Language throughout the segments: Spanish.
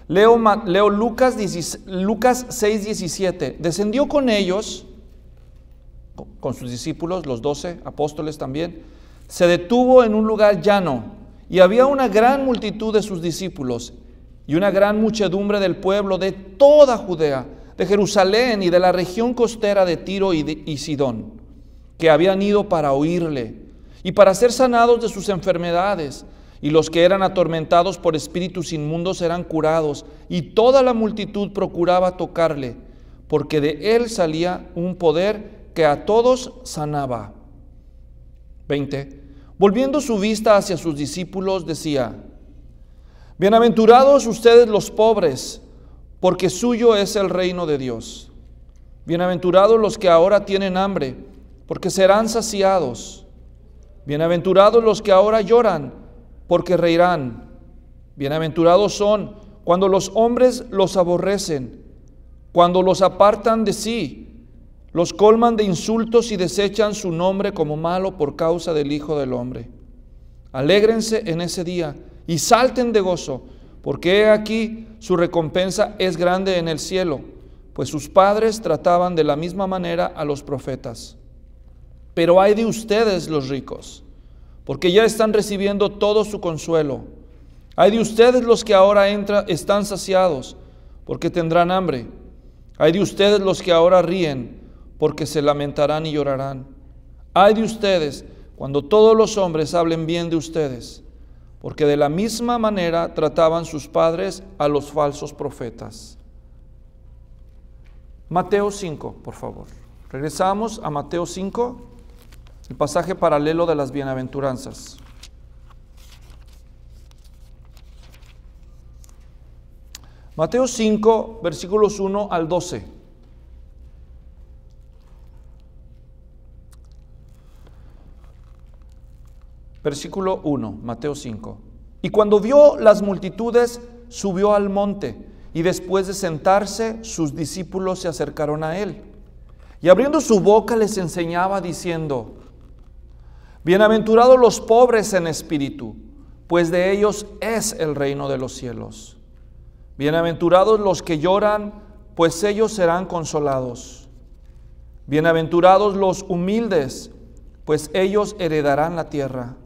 Leo Lucas 6:17. Descendió con ellos, con sus discípulos, los 12 apóstoles también. Se detuvo en un lugar llano y había una gran multitud de sus discípulos y una gran muchedumbre del pueblo de toda Judea, de Jerusalén y de la región costera de Tiro y Sidón, que habían ido para oírle y para ser sanados de sus enfermedades. Y los que eran atormentados por espíritus inmundos eran curados, y toda la multitud procuraba tocarle, porque de él salía un poder que a todos sanaba. 20. Volviendo su vista hacia sus discípulos, decía: bienaventurados ustedes los pobres, porque suyo es el reino de Dios. Bienaventurados los que ahora tienen hambre, porque serán saciados. Bienaventurados los que ahora lloran, porque reirán. Bienaventurados son cuando los hombres los aborrecen, cuando los apartan de sí, los colman de insultos y desechan su nombre como malo por causa del Hijo del Hombre. Alégrense en ese día y salten de gozo, porque he aquí su recompensa es grande en el cielo, pues sus padres trataban de la misma manera a los profetas. Pero ay de ustedes los ricos, porque ya están recibiendo todo su consuelo. Ay de ustedes los que ahora están saciados, porque tendrán hambre. Ay de ustedes los que ahora ríen, porque se lamentarán y llorarán. Ay de ustedes cuando todos los hombres hablen bien de ustedes, porque de la misma manera trataban sus padres a los falsos profetas. Mateo 5, por favor. Regresamos a Mateo 5. El pasaje paralelo de las bienaventuranzas. Mateo 5, versículos 1 al 12. Versículo 1, Mateo 5. Y cuando vio las multitudes, subió al monte, y después de sentarse, sus discípulos se acercaron a él. Y abriendo su boca les enseñaba diciendo: bienaventurados los pobres en espíritu, pues de ellos es el reino de los cielos. Bienaventurados los que lloran, pues ellos serán consolados. Bienaventurados los humildes, pues ellos heredarán la tierra.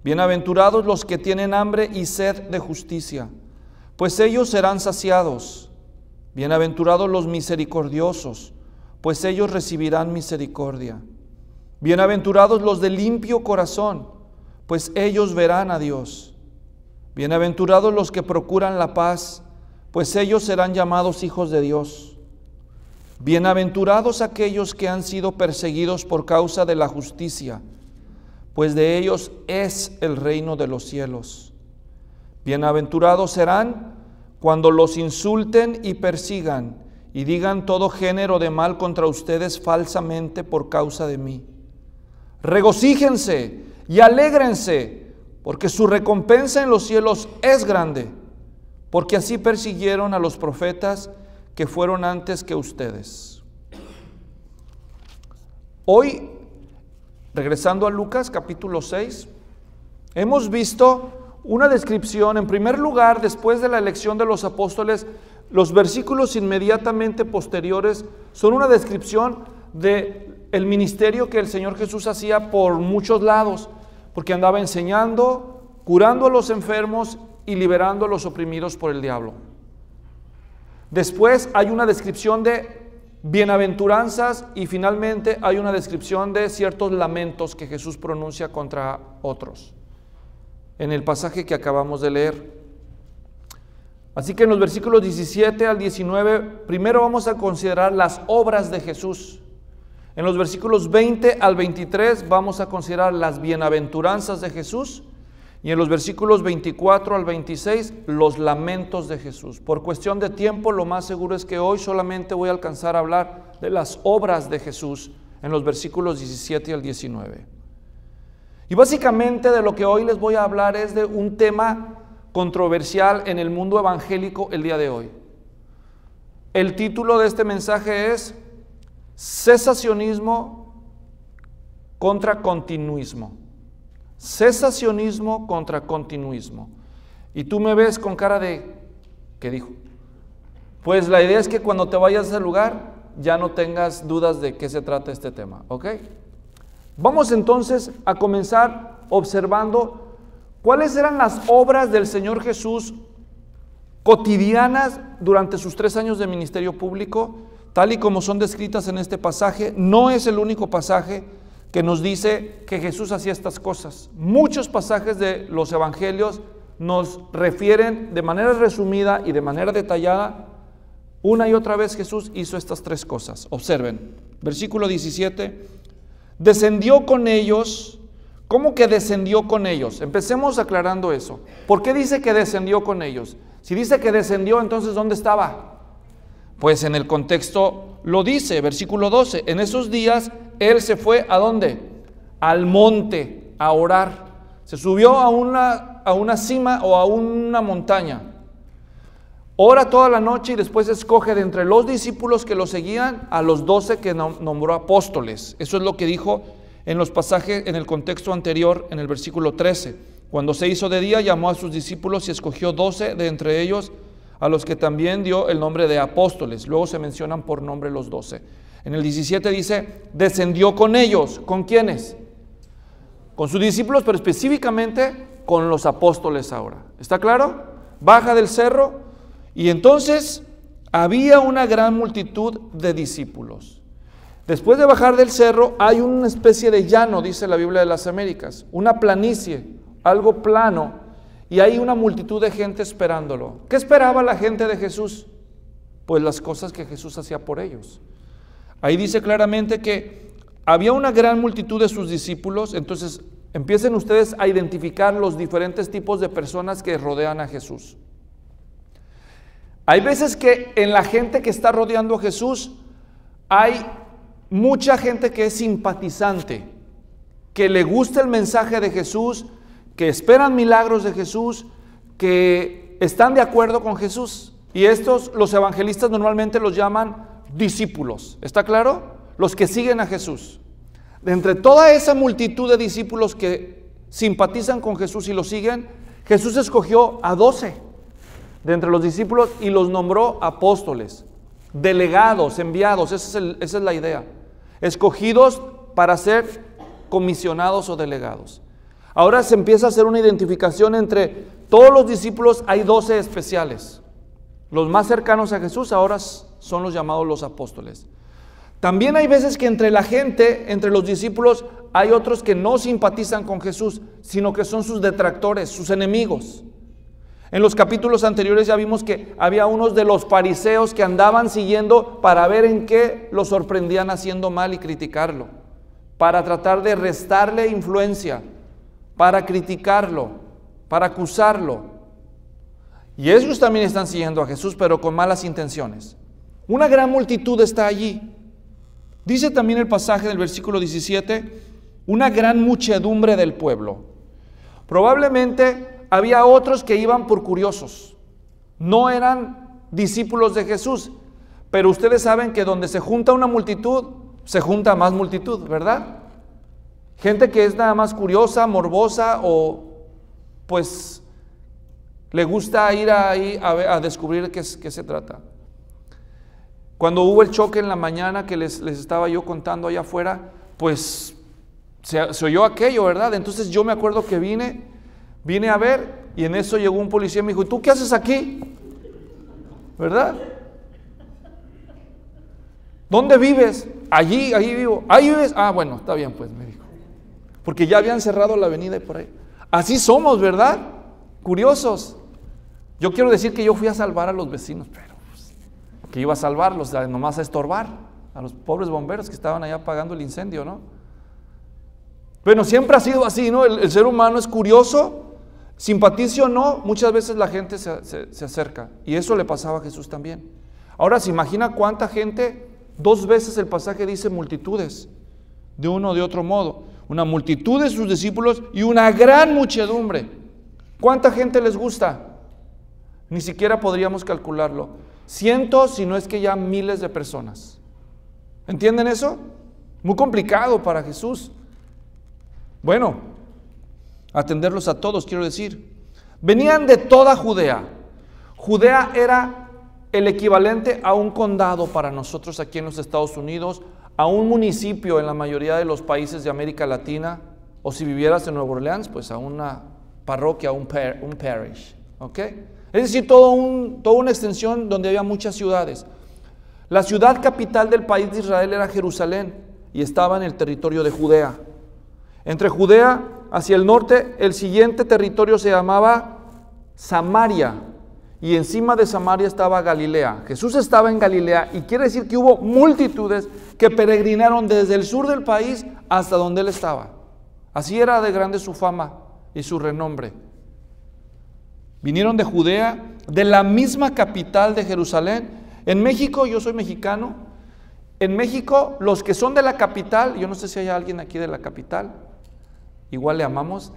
Bienaventurados los que tienen hambre y sed de justicia, pues ellos serán saciados. Bienaventurados los misericordiosos, pues ellos recibirán misericordia. Bienaventurados los de limpio corazón, pues ellos verán a Dios. Bienaventurados los que procuran la paz, pues ellos serán llamados hijos de Dios. Bienaventurados aquellos que han sido perseguidos por causa de la justicia, pues de ellos es el reino de los cielos. Bienaventurados serán cuando los insulten y persigan y digan todo género de mal contra ustedes falsamente por causa de mí. Regocíjense y alégrense, porque su recompensa en los cielos es grande, porque así persiguieron a los profetas que fueron antes que ustedes. Hoy, regresando a Lucas capítulo 6, hemos visto una descripción. En primer lugar, después de la elección de los apóstoles, los versículos inmediatamente posteriores son una descripción de el ministerio que el Señor Jesús hacía por muchos lados, porque andaba enseñando, curando a los enfermos y liberando a los oprimidos por el diablo. Después hay una descripción de bienaventuranzas y finalmente hay una descripción de ciertos lamentos que Jesús pronuncia contra otros, en el pasaje que acabamos de leer. Así que en los versículos 17 al 19, primero vamos a considerar las obras de Jesús. En los versículos 20 al 23 vamos a considerar las bienaventuranzas de Jesús. Y en los versículos 24 al 26, los lamentos de Jesús. Por cuestión de tiempo, lo más seguro es que hoy solamente voy a alcanzar a hablar de las obras de Jesús en los versículos 17 al 19. Y básicamente de lo que hoy les voy a hablar es de un tema controversial en el mundo evangélico el día de hoy. El título de este mensaje es cesacionismo contra continuismo. Cesacionismo contra continuismo. Y tú me ves con cara de ¿Qué dijo? Pues la idea es que cuando te vayas a ese lugar ya no tengas dudas de qué se trata este tema, ¿ok? Vamos entonces a comenzar observando cuáles eran las obras del Señor Jesús cotidianas durante sus 3 años de ministerio público, tal y como son descritas en este pasaje. No es el único pasaje que nos dice que Jesús hacía estas cosas. Muchos pasajes de los evangelios nos refieren de manera resumida y de manera detallada. Una y otra vez Jesús hizo estas 3 cosas. Observen, versículo 17, descendió con ellos. ¿Cómo que descendió con ellos? Empecemos aclarando eso. ¿Por qué dice que descendió con ellos? Si dice que descendió, entonces ¿dónde estaba? Pues en el contexto lo dice, versículo 12, en esos días Él se fue, ¿a dónde? Al monte, a orar. Se subió a una cima o a una montaña. Ora toda la noche y después escoge de entre los discípulos que lo seguían a los 12 que nombró apóstoles. Eso es lo que dijo en los pasajes, en el contexto anterior, en el versículo 13. Cuando se hizo de día, llamó a sus discípulos y escogió 12 de entre ellos, a los que también dio el nombre de apóstoles. Luego se mencionan por nombre los 12. En el 17 dice, descendió con ellos. ¿Con quiénes? Con sus discípulos, pero específicamente con los apóstoles ahora. ¿Está claro? Baja del cerro y entonces había una gran multitud de discípulos. Después de bajar del cerro hay una especie de llano, dice la Biblia de las Américas, una planicie, algo plano, y hay una multitud de gente esperándolo. ¿Qué esperaba la gente de Jesús? Pues las cosas que Jesús hacía por ellos. Ahí dice claramente que había una gran multitud de sus discípulos. Entonces empiecen ustedes a identificar los diferentes tipos de personas que rodean a Jesús. Hay veces que en la gente que está rodeando a Jesús hay mucha gente que es simpatizante, que le gusta el mensaje de Jesús, que esperan milagros de Jesús, que están de acuerdo con Jesús. Y estos los evangelistas normalmente los llaman discípulos. ¿Está claro? Los que siguen a Jesús. De entre toda esa multitud de discípulos que simpatizan con Jesús y lo siguen, Jesús escogió a 12 de entre los discípulos y los nombró apóstoles, delegados, enviados. Esa es la idea. Escogidos para ser comisionados o delegados. Ahora se empieza a hacer una identificación entre todos los discípulos. Hay 12 especiales. Los más cercanos a Jesús ahora son los llamados los apóstoles. También hay veces que entre la gente, entre los discípulos, hay otros que no simpatizan con Jesús, sino que son sus detractores, sus enemigos. En los capítulos anteriores ya vimos que había unos de los fariseos que andaban siguiendo para ver en qué lo sorprendían haciendo mal y criticarlo, para tratar de restarle influencia, para criticarlo, para acusarlo. Y ellos también están siguiendo a Jesús, pero con malas intenciones. Una gran multitud está allí. Dice también el pasaje del versículo 17, una gran muchedumbre del pueblo. Probablemente había otros que iban por curiosos, no eran discípulos de Jesús, pero ustedes saben que donde se junta una multitud, se junta más multitud, ¿verdad? Gente que es nada más curiosa, morbosa o pues le gusta ir ahí a descubrir qué se trata. Cuando hubo el choque en la mañana que les estaba yo contando allá afuera, pues se oyó aquello, ¿verdad? Entonces yo me acuerdo que vine a ver y en eso llegó un policía y me dijo, ¿y tú qué haces aquí? ¿Verdad? ¿Dónde vives? Allí vivo. ¿Ahí vives? Ah, bueno, está bien pues, me dijo. Porque ya habían cerrado la avenida y por ahí. Así somos, ¿verdad? Curiosos. Yo quiero decir que yo fui a salvar a los vecinos, pero pues, que iba a salvarlos, nomás a estorbar a los pobres bomberos que estaban allá apagando el incendio, ¿no? Bueno, siempre ha sido así, ¿no? El ser humano es curioso, simpaticio o no, muchas veces la gente se acerca. Y eso le pasaba a Jesús también. Ahora, ¿se imagina cuánta gente? 2 veces el pasaje dice multitudes, de uno o de otro modo. Una multitud de sus discípulos y una gran muchedumbre. ¿Cuánta gente les gusta? Ni siquiera podríamos calcularlo. Cientos, si no es que ya miles de personas. ¿Entienden eso? Muy complicado para Jesús. Bueno, atenderlos a todos, quiero decir. Venían de toda Judea. Judea era el equivalente a un condado para nosotros aquí en los Estados Unidos, a un municipio en la mayoría de los países de América Latina, o si vivieras en Nueva Orleans, pues a una parroquia, un parish, ¿ok? Es decir, toda una extensión donde había muchas ciudades. La ciudad capital del país de Israel era Jerusalén y estaba en el territorio de Judea. Entre Judea hacia el norte, el siguiente territorio se llamaba Samaria, y encima de Samaria estaba Galilea. Jesús estaba en Galilea y quiere decir que hubo multitudes que peregrinaron desde el sur del país hasta donde él estaba. Así era de grande su fama y su renombre. Vinieron de Judea, de la misma capital de Jerusalén. En México, yo soy mexicano, en México los que son de la capital, yo no sé si hay alguien aquí de la capital, igual le amamos,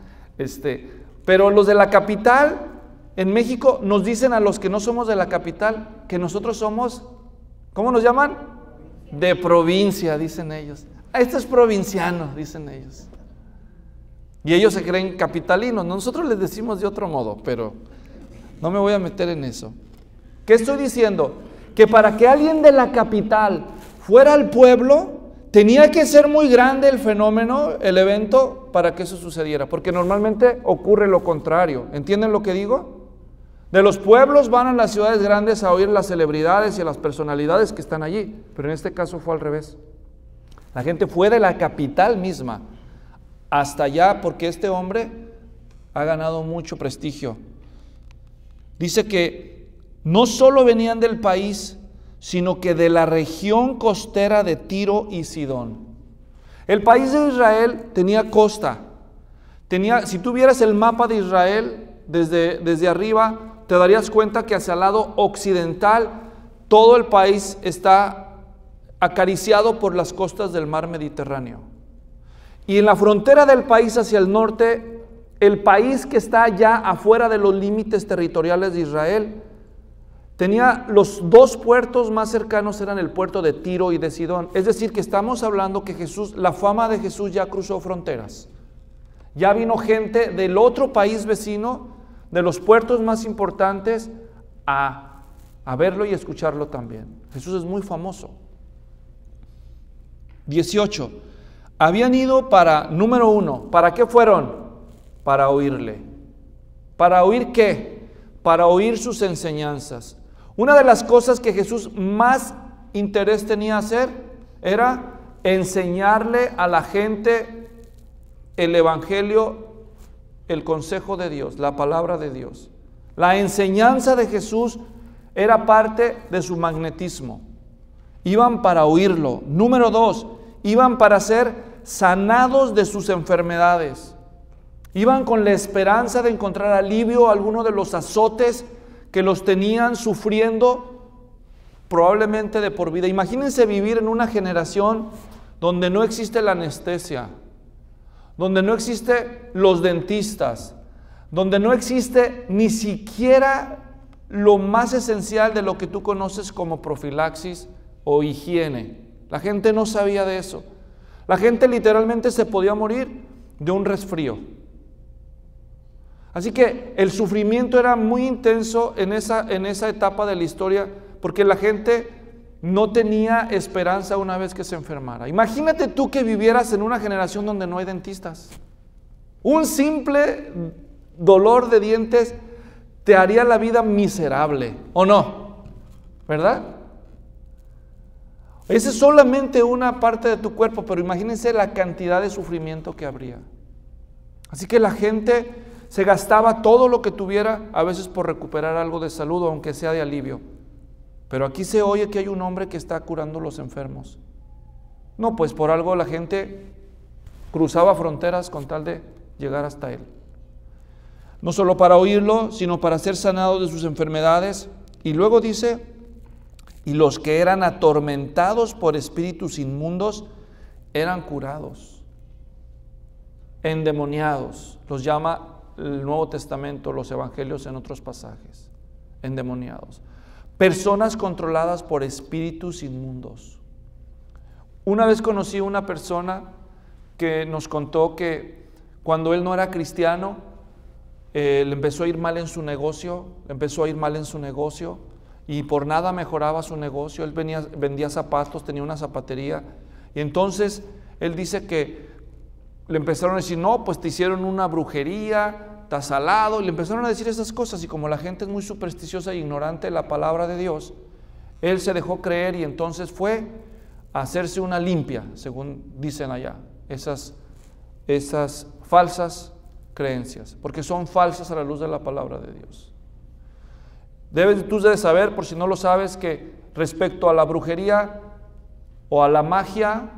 pero los de la capital en México nos dicen a los que no somos de la capital que nosotros somos, ¿cómo nos llaman? De provincia, dicen ellos. Este es provinciano, dicen ellos. Y ellos se creen capitalinos. Nosotros les decimos de otro modo, pero no me voy a meter en eso. ¿Qué estoy diciendo? Que para que alguien de la capital fuera al pueblo, tenía que ser muy grande el fenómeno, el evento, para que eso sucediera. Porque normalmente ocurre lo contrario. ¿Entienden lo que digo? De los pueblos van a las ciudades grandes a oír las celebridades y a las personalidades que están allí. Pero en este caso fue al revés. La gente fue de la capital misma hasta allá porque este hombre ha ganado mucho prestigio. Dice que no solo venían del país, sino que de la región costera de Tiro y Sidón. El país de Israel tenía costa. Si tú vieras el mapa de Israel desde arriba, te darías cuenta que hacia el lado occidental todo el país está acariciado por las costas del mar Mediterráneo. Y en la frontera del país hacia el norte, el país que está ya afuera de los límites territoriales de Israel, tenía los dos puertos más cercanos, eran el puerto de Tiro y de Sidón. Es decir, que estamos hablando que la fama de Jesús ya cruzó fronteras. Ya vino gente del otro país vecino, de los puertos más importantes, a verlo y escucharlo también. Jesús es muy famoso. 18. Habían ido número 1, ¿para qué fueron? Para oírle. ¿Para oír qué? Para oír sus enseñanzas. Una de las cosas que Jesús más interés tenía hacer era enseñarle a la gente el evangelio, el consejo de Dios, la palabra de Dios. La enseñanza de Jesús era parte de su magnetismo. Iban para oírlo. Número 2, iban para ser sanados de sus enfermedades. Iban con la esperanza de encontrar alivio a alguno de los azotes que los tenían sufriendo probablemente de por vida. Imagínense vivir en una generación donde no existe la anestesia, donde no existe los dentistas, donde no existe ni siquiera lo más esencial de lo que tú conoces como profilaxis o higiene. La gente no sabía de eso. La gente literalmente se podía morir de un resfrío. Así que el sufrimiento era muy intenso en esa etapa de la historia, porque la gente no tenía esperanza una vez que se enfermara. Imagínate tú que vivieras en una generación donde no hay dentistas. Un simple dolor de dientes te haría la vida miserable, ¿o no? ¿Verdad? Esa es solamente una parte de tu cuerpo, pero imagínense la cantidad de sufrimiento que habría. Así que la gente se gastaba todo lo que tuviera, a veces por recuperar algo de salud, aunque sea de alivio. Pero aquí se oye que hay un hombre que está curando a los enfermos. No, pues por algo la gente cruzaba fronteras con tal de llegar hasta él. No solo para oírlo, sino para ser sanados de sus enfermedades. Y luego dice, y los que eran atormentados por espíritus inmundos eran curados, endemoniados. Los llama el Nuevo Testamento, los evangelios en otros pasajes, endemoniados. Personas controladas por espíritus inmundos. Una vez conocí a una persona que nos contó que cuando él no era cristiano, le empezó a ir mal en su negocio, y por nada mejoraba su negocio. Él vendía zapatos, tenía una zapatería, y entonces él dice que le empezaron a decir, no, pues te hicieron una brujería, estás salado, y le empezaron a decir esas cosas, y como la gente es muy supersticiosa e ignorante de la palabra de Dios, él se dejó creer y entonces fue a hacerse una limpia, según dicen allá, esas falsas creencias, porque son falsas a la luz de la palabra de Dios. Tú debes saber, por si no lo sabes, que respecto a la brujería o a la magia,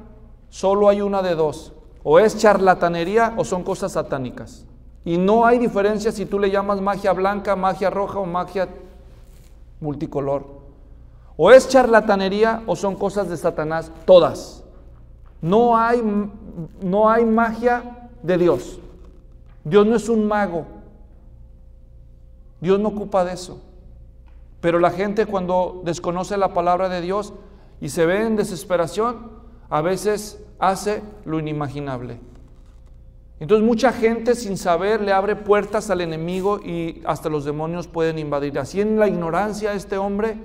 solo hay una de dos: o es charlatanería o son cosas satánicas. Y no hay diferencia si tú le llamas magia blanca, magia roja o magia multicolor. O es charlatanería o son cosas de Satanás, todas. No hay magia de Dios. Dios no es un mago. Dios no ocupa de eso. Pero la gente, cuando desconoce la palabra de Dios y se ve en desesperación, a veces hace lo inimaginable. Entonces mucha gente sin saber le abre puertas al enemigo y hasta los demonios pueden invadir. Así, en la ignorancia, este hombre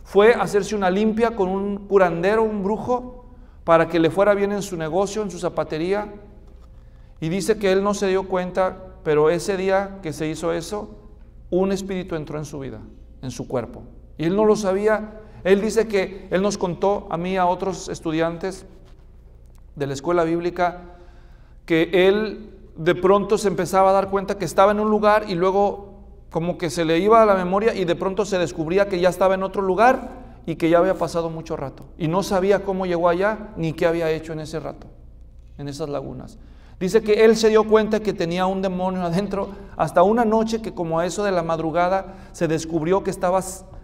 fue a hacerse una limpia con un curandero, un brujo, para que le fuera bien en su negocio, en su zapatería. Y dice que él no se dio cuenta, pero ese día que se hizo eso, un espíritu entró en su vida, en su cuerpo, y él no lo sabía. Él dice que él nos contó a mí y a otros estudiantes de la escuela bíblica que él de pronto se empezaba a dar cuenta que estaba en un lugar y luego como que se le iba a la memoria y de pronto se descubría que ya estaba en otro lugar y que ya había pasado mucho rato y no sabía cómo llegó allá ni qué había hecho en ese rato, en esas lagunas. Dice que él se dio cuenta que tenía un demonio adentro hasta una noche que, como a eso de la madrugada, se descubrió que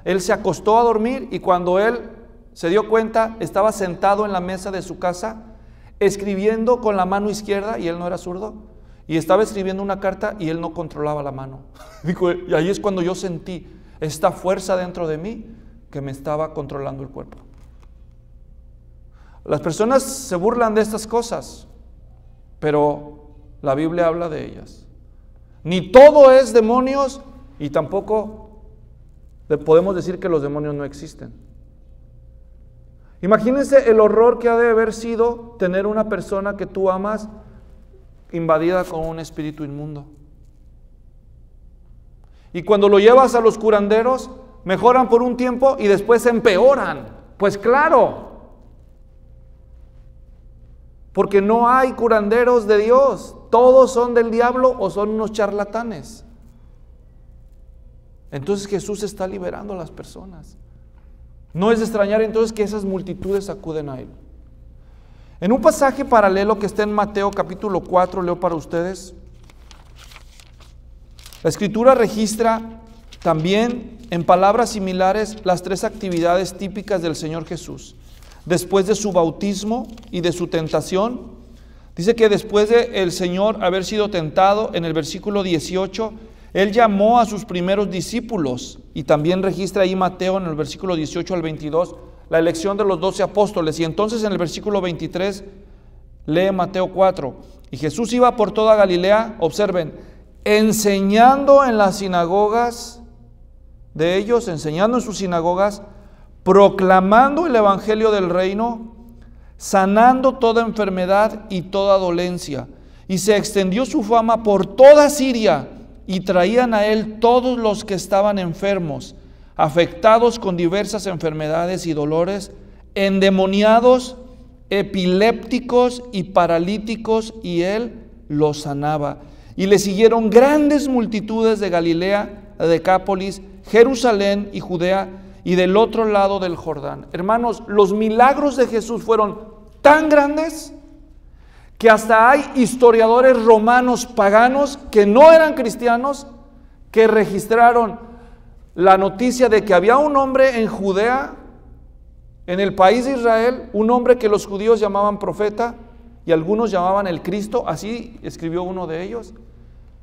él se acostó a dormir y cuando él se dio cuenta estaba sentado en la mesa de su casa escribiendo con la mano izquierda, y él no era zurdo, y estaba escribiendo una carta y él no controlaba la mano. Dijo, y ahí es cuando yo sentí esta fuerza dentro de mí que me estaba controlando el cuerpo. Las personas se burlan de estas cosas, pero la Biblia habla de ellas. Ni todo es demonios y tampoco podemos decir que los demonios no existen. Imagínense el horror que ha de haber sido tener una persona que tú amas invadida con un espíritu inmundo. Y cuando lo llevas a los curanderos, mejoran por un tiempo y después empeoran. Pues claro, porque no hay curanderos de Dios, todos son del diablo o son unos charlatanes. Entonces Jesús está liberando a las personas. No es de extrañar entonces que esas multitudes acuden a Él. En un pasaje paralelo que está en Mateo capítulo 4, leo para ustedes. La Escritura registra también en palabras similares las tres actividades típicas del Señor Jesús. Después de su bautismo y de su tentación, dice que después de el Señor haber sido tentado, en el versículo 18, Él llamó a sus primeros discípulos, y también registra ahí Mateo en el versículo 18 al 22, la elección de los 12 apóstoles. Y entonces en el versículo 23 lee Mateo 4, y Jesús iba por toda Galilea, observen, enseñando en las sinagogas de ellos, enseñando en sus sinagogas, proclamando el evangelio del reino, sanando toda enfermedad y toda dolencia. Y se extendió su fama por toda Siria, y traían a él todos los que estaban enfermos, afectados con diversas enfermedades y dolores, endemoniados, epilépticos y paralíticos, y él los sanaba. Y le siguieron grandes multitudes de Galilea, de Decápolis, Jerusalén y Judea, y del otro lado del Jordán. Hermanos, los milagros de Jesús fueron tan grandes que hasta hay historiadores romanos paganos que no eran cristianos que registraron la noticia de que había un hombre en Judea, en el país de Israel, un hombre que los judíos llamaban profeta y algunos llamaban el Cristo, así escribió uno de ellos,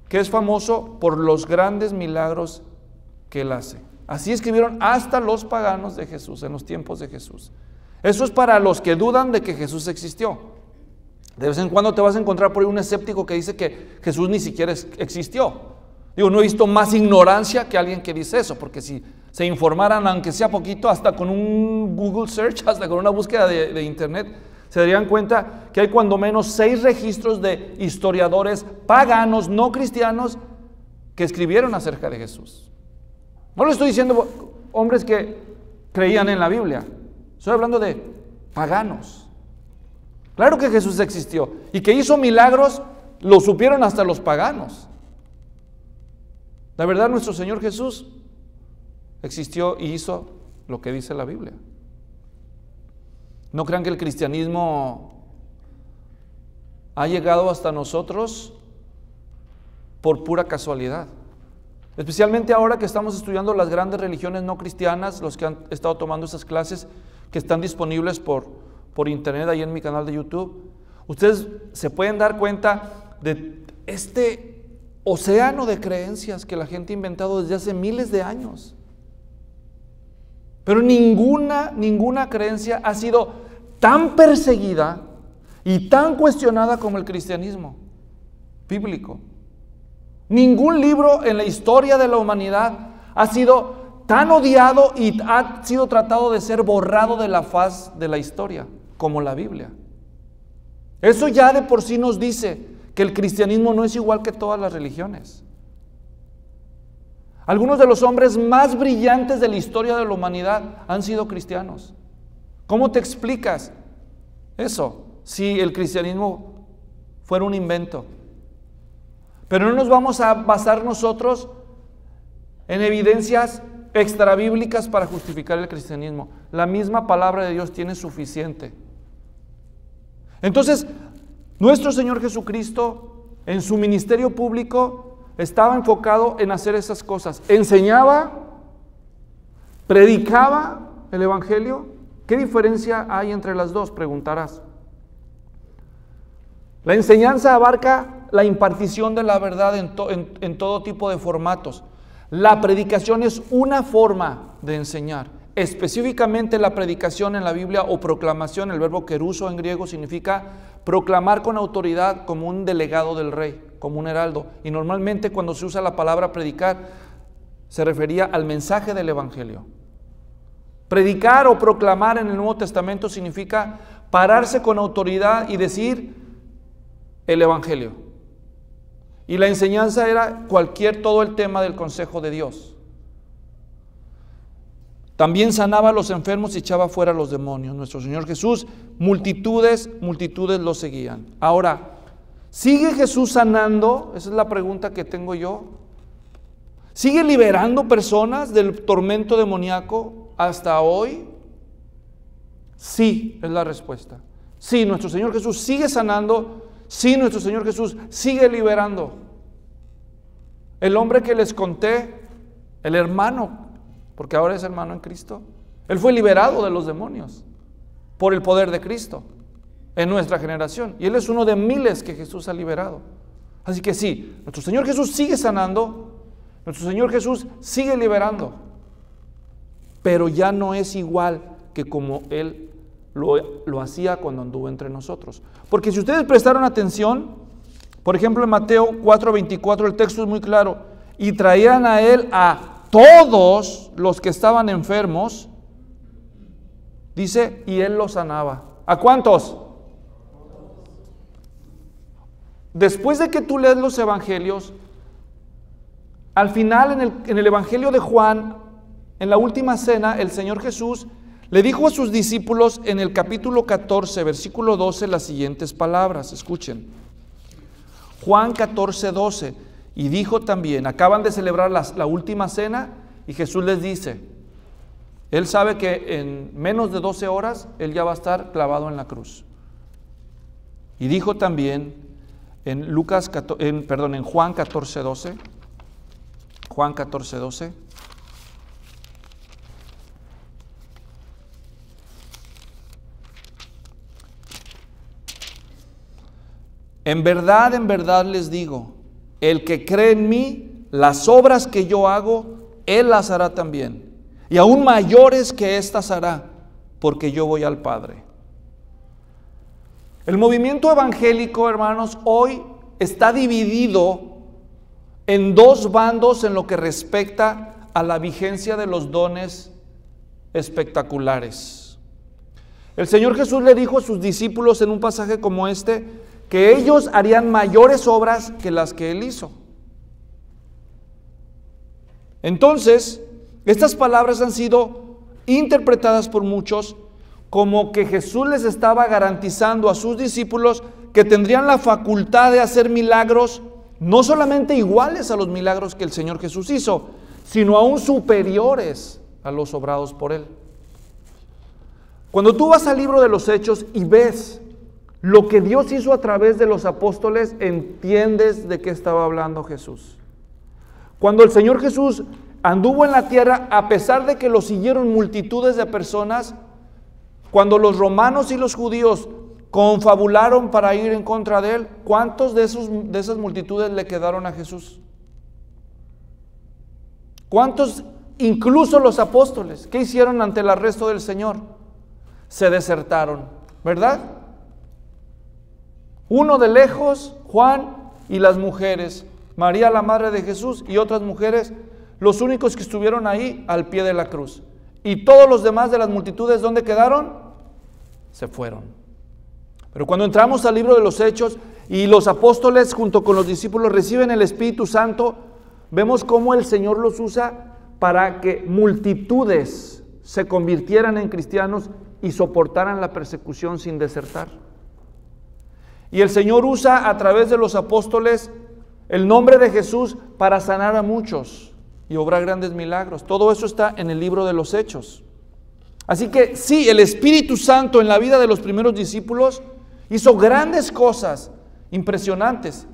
que es famoso por los grandes milagros que él hace. Así escribieron hasta los paganos de Jesús en los tiempos de Jesús. Eso es para los que dudan de que Jesús existió. De vez en cuando te vas a encontrar por ahí un escéptico que dice que Jesús ni siquiera existió. Digo, no he visto más ignorancia que alguien que dice eso, porque si se informaran, aunque sea poquito, hasta con un Google search, hasta con una búsqueda de internet, se darían cuenta que hay cuando menos 6 registros de historiadores paganos, no cristianos, que escribieron acerca de Jesús. No le estoy diciendo hombres que creían en la Biblia, estoy hablando de paganos. Claro que Jesús existió y que hizo milagros, lo supieron hasta los paganos. La verdad, nuestro Señor Jesús existió y hizo lo que dice la Biblia. No crean que el cristianismo ha llegado hasta nosotros por pura casualidad. Especialmente ahora que estamos estudiando las grandes religiones no cristianas, los que han estado tomando esas clases que están disponibles por internet ahí en mi canal de YouTube. Ustedes se pueden dar cuenta de este océano de creencias que la gente ha inventado desde hace miles de años. Pero ninguna creencia ha sido tan perseguida y tan cuestionada como el cristianismo bíblico. Ningún libro en la historia de la humanidad ha sido tan odiado y ha sido tratado de ser borrado de la faz de la historia como la Biblia. Eso ya de por sí nos dice que el cristianismo no es igual que todas las religiones. Algunos de los hombres más brillantes de la historia de la humanidad han sido cristianos. ¿Cómo te explicas eso si el cristianismo fuera un invento? Pero no nos vamos a basar nosotros en evidencias extrabíblicas para justificar el cristianismo. La misma palabra de Dios tiene suficiente. Entonces, nuestro Señor Jesucristo, en su ministerio público, estaba enfocado en hacer esas cosas. Enseñaba, predicaba el Evangelio. ¿Qué diferencia hay entre las dos? Preguntarás. La enseñanza abarca la impartición de la verdad en todo tipo de formatos. La predicación es una forma de enseñar. Específicamente la predicación en la Biblia o proclamación, el verbo keruso en griego significa proclamar con autoridad como un delegado del rey, como un heraldo. Y normalmente cuando se usa la palabra predicar, se refería al mensaje del Evangelio. Predicar o proclamar en el Nuevo Testamento significa pararse con autoridad y decir el Evangelio. Y la enseñanza era todo el tema del consejo de Dios. También sanaba a los enfermos y echaba fuera a los demonios. Nuestro Señor Jesús, multitudes lo seguían. Ahora, ¿sigue Jesús sanando? Esa es la pregunta que tengo yo. ¿Sigue liberando personas del tormento demoníaco hasta hoy? Sí, es la respuesta. Sí, nuestro Señor Jesús sigue sanando. Sí, nuestro Señor Jesús sigue liberando. El hombre que les conté, el hermano, porque ahora es hermano en Cristo, él fue liberado de los demonios por el poder de Cristo en nuestra generación. Y él es uno de miles que Jesús ha liberado. Así que sí, nuestro Señor Jesús sigue sanando, nuestro Señor Jesús sigue liberando, pero ya no es igual que como él lo hacía cuando anduvo entre nosotros. Porque si ustedes prestaron atención, por ejemplo en Mateo 4:24 el texto es muy claro, y traían a él a todos los que estaban enfermos, dice, y él los sanaba. ¿A cuántos? Después de que tú lees los evangelios, al final en el evangelio de Juan, en la última cena, el Señor Jesús le dijo a sus discípulos en el capítulo 14, versículo 12, las siguientes palabras. Escuchen. Juan 14:12. Y dijo también, acaban de celebrar la última cena y Jesús les dice, él sabe que en menos de 12 horas él ya va a estar clavado en la cruz. Y dijo también en Juan 14:12, Juan 14:12, en verdad les digo, el que cree en mí, las obras que yo hago, él las hará también. Y aún mayores que éstas hará, porque yo voy al Padre. El movimiento evangélico, hermanos, hoy está dividido en dos bandos en lo que respecta a la vigencia de los dones espectaculares. El Señor Jesús le dijo a sus discípulos en un pasaje como este, que ellos harían mayores obras que las que Él hizo. Entonces, estas palabras han sido interpretadas por muchos como que Jesús les estaba garantizando a sus discípulos que tendrían la facultad de hacer milagros, no solamente iguales a los milagros que el Señor Jesús hizo, sino aún superiores a los obrados por Él. Cuando tú vas al libro de los Hechos y ves lo que Dios hizo a través de los apóstoles, entiendes de qué estaba hablando Jesús. Cuando el Señor Jesús anduvo en la tierra, a pesar de que lo siguieron multitudes de personas, cuando los romanos y los judíos confabularon para ir en contra de Él, ¿cuántos de esas multitudes le quedaron a Jesús? ¿Cuántos, incluso los apóstoles, qué hicieron ante el arresto del Señor? Se desertaron, ¿verdad? Uno de lejos, Juan, y las mujeres, María la madre de Jesús y otras mujeres, los únicos que estuvieron ahí al pie de la cruz. Y todos los demás de las multitudes, ¿dónde quedaron? Se fueron. Pero cuando entramos al libro de los Hechos y los apóstoles junto con los discípulos reciben el Espíritu Santo, vemos cómo el Señor los usa para que multitudes se convirtieran en cristianos y soportaran la persecución sin desertar. Y el Señor usa a través de los apóstoles el nombre de Jesús para sanar a muchos y obrar grandes milagros. Todo eso está en el libro de los Hechos. Así que sí, el Espíritu Santo en la vida de los primeros discípulos hizo grandes cosas impresionantes,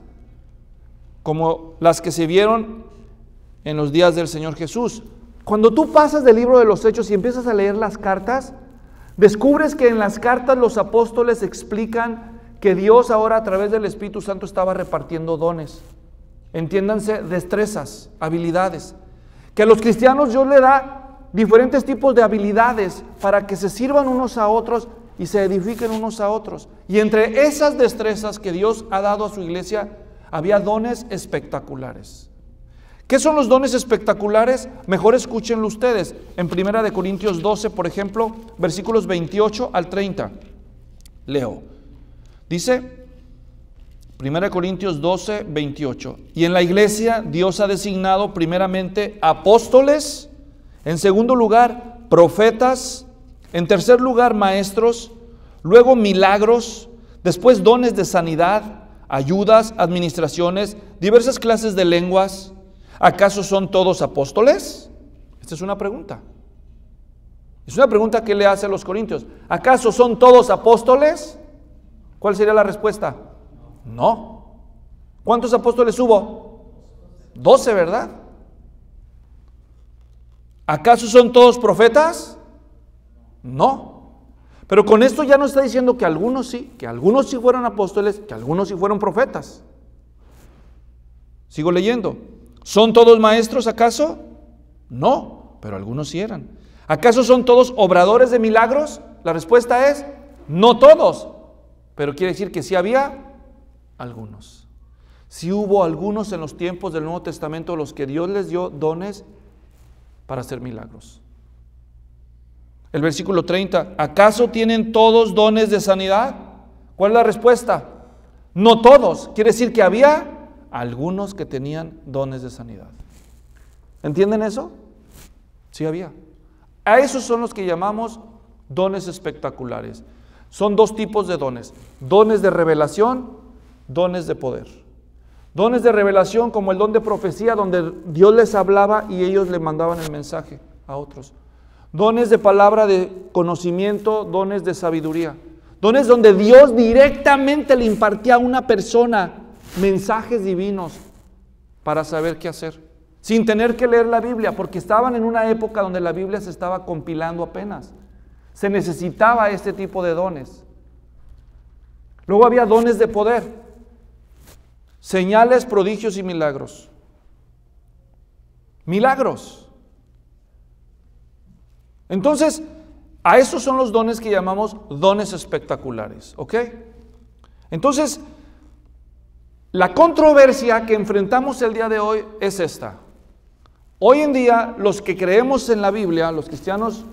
como las que se vieron en los días del Señor Jesús. Cuando tú pasas del libro de los Hechos y empiezas a leer las cartas, descubres que en las cartas los apóstoles explican que Dios ahora a través del Espíritu Santo estaba repartiendo dones. Entiéndanse, destrezas, habilidades. Que a los cristianos Dios le da diferentes tipos de habilidades para que se sirvan unos a otros y se edifiquen unos a otros. Y entre esas destrezas que Dios ha dado a su iglesia, había dones espectaculares. ¿Qué son los dones espectaculares? Mejor escúchenlo ustedes. En 1 Corintios 12, por ejemplo, versículos 28 al 30. Leo. Dice 1 Corintios 12, 28. Y en la iglesia Dios ha designado primeramente apóstoles, en segundo lugar profetas, en tercer lugar maestros, luego milagros, después dones de sanidad, ayudas, administraciones, diversas clases de lenguas. ¿Acaso son todos apóstoles? Esta es una pregunta. Es una pregunta que le hace a los corintios. ¿Acaso son todos apóstoles? ¿Cuál sería la respuesta? No. ¿Cuántos apóstoles hubo? 12, ¿verdad? ¿Acaso son todos profetas? No. Pero con esto ya no está diciendo que algunos sí fueron apóstoles, que algunos sí fueron profetas. Sigo leyendo. ¿Son todos maestros acaso? No, pero algunos sí eran. ¿Acaso son todos obradores de milagros? La respuesta es, no todos, pero quiere decir que sí había algunos. Sí hubo algunos en los tiempos del Nuevo Testamento a los que Dios les dio dones para hacer milagros. El versículo 30, ¿acaso tienen todos dones de sanidad? ¿Cuál es la respuesta? No todos, quiere decir que había algunos que tenían dones de sanidad. ¿Entienden eso? Sí había. A esos son los que llamamos dones espectaculares. Son dos tipos de dones: dones de revelación, dones de poder. Dones de revelación como el don de profecía, donde Dios les hablaba y ellos le mandaban el mensaje a otros. Dones de palabra de conocimiento, dones de sabiduría. Dones donde Dios directamente le impartía a una persona mensajes divinos para saber qué hacer, sin tener que leer la Biblia, porque estaban en una época donde la Biblia se estaba compilando apenas. Se necesitaba este tipo de dones. Luego había dones de poder, señales, prodigios y milagros. Milagros. Entonces, a esos son los dones que llamamos dones espectaculares, ¿ok? Entonces, La controversia que enfrentamos el día de hoy es esta. Hoy en día, los que creemos en la Biblia, los cristianos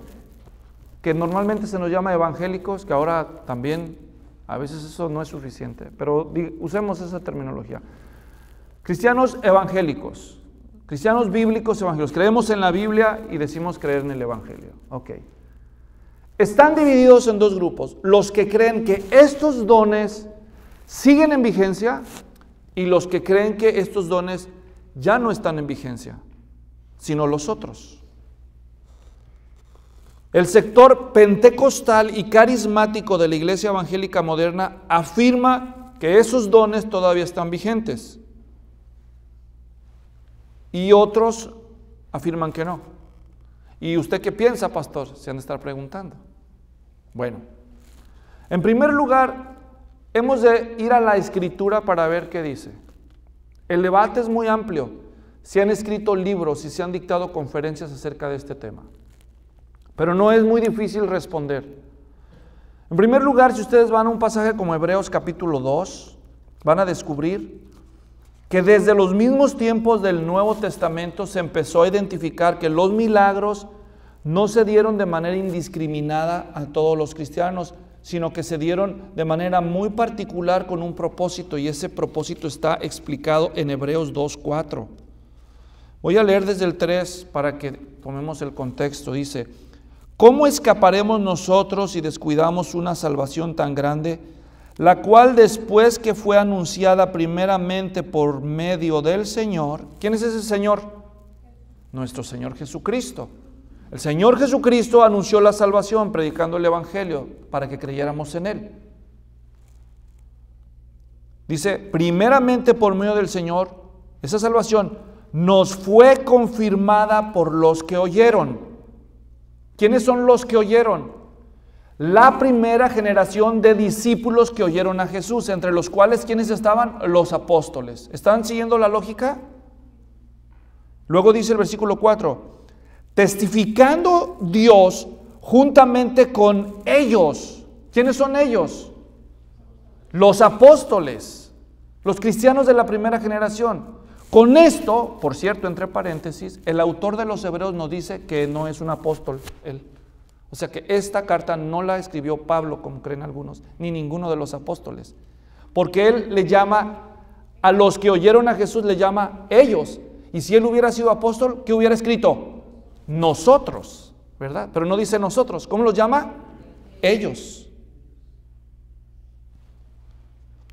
que normalmente se nos llama evangélicos, que ahora también a veces eso no es suficiente, pero usemos esa terminología. Cristianos evangélicos, cristianos bíblicos evangélicos, creemos en la Biblia y decimos creer en el Evangelio. Ok. Están divididos en dos grupos, los que creen que estos dones siguen en vigencia y los que creen que estos dones ya no están en vigencia, sino los otros. El sector pentecostal y carismático de la iglesia evangélica moderna afirma que esos dones todavía están vigentes. Y otros afirman que no. ¿Y usted qué piensa, pastor? Se han de estar preguntando. Bueno, en primer lugar, hemos de ir a la Escritura para ver qué dice. El debate es muy amplio. Se han escrito libros y se han dictado conferencias acerca de este tema. Pero no es muy difícil responder. En primer lugar, si ustedes van a un pasaje como Hebreos capítulo 2, van a descubrir que desde los mismos tiempos del Nuevo Testamento se empezó a identificar que los milagros no se dieron de manera indiscriminada a todos los cristianos, sino que se dieron de manera muy particular con un propósito, y ese propósito está explicado en Hebreos 2:4. Voy a leer desde el 3 para que tomemos el contexto. Dice: ¿cómo escaparemos nosotros si descuidamos una salvación tan grande, la cual después que fue anunciada primeramente por medio del Señor? ¿Quién es ese Señor? Nuestro Señor Jesucristo. El Señor Jesucristo anunció la salvación predicando el Evangelio para que creyéramos en Él. Dice, primeramente por medio del Señor, esa salvación nos fue confirmada por los que oyeron. ¿Quiénes son los que oyeron? La primera generación de discípulos que oyeron a Jesús, entre los cuales, ¿quiénes estaban? Los apóstoles. ¿Están siguiendo la lógica? Luego dice el versículo 4, testificando Dios juntamente con ellos. ¿Quiénes son ellos? Los apóstoles, los cristianos de la primera generación. Con esto, por cierto, entre paréntesis, el autor de los Hebreos nos dice que no es un apóstol él. O sea que esta carta no la escribió Pablo, como creen algunos, ni ninguno de los apóstoles. Porque él le llama, a los que oyeron a Jesús le llama ellos. Y si él hubiera sido apóstol, ¿qué hubiera escrito? Nosotros, ¿verdad? Pero no dice nosotros. ¿Cómo los llama? Ellos.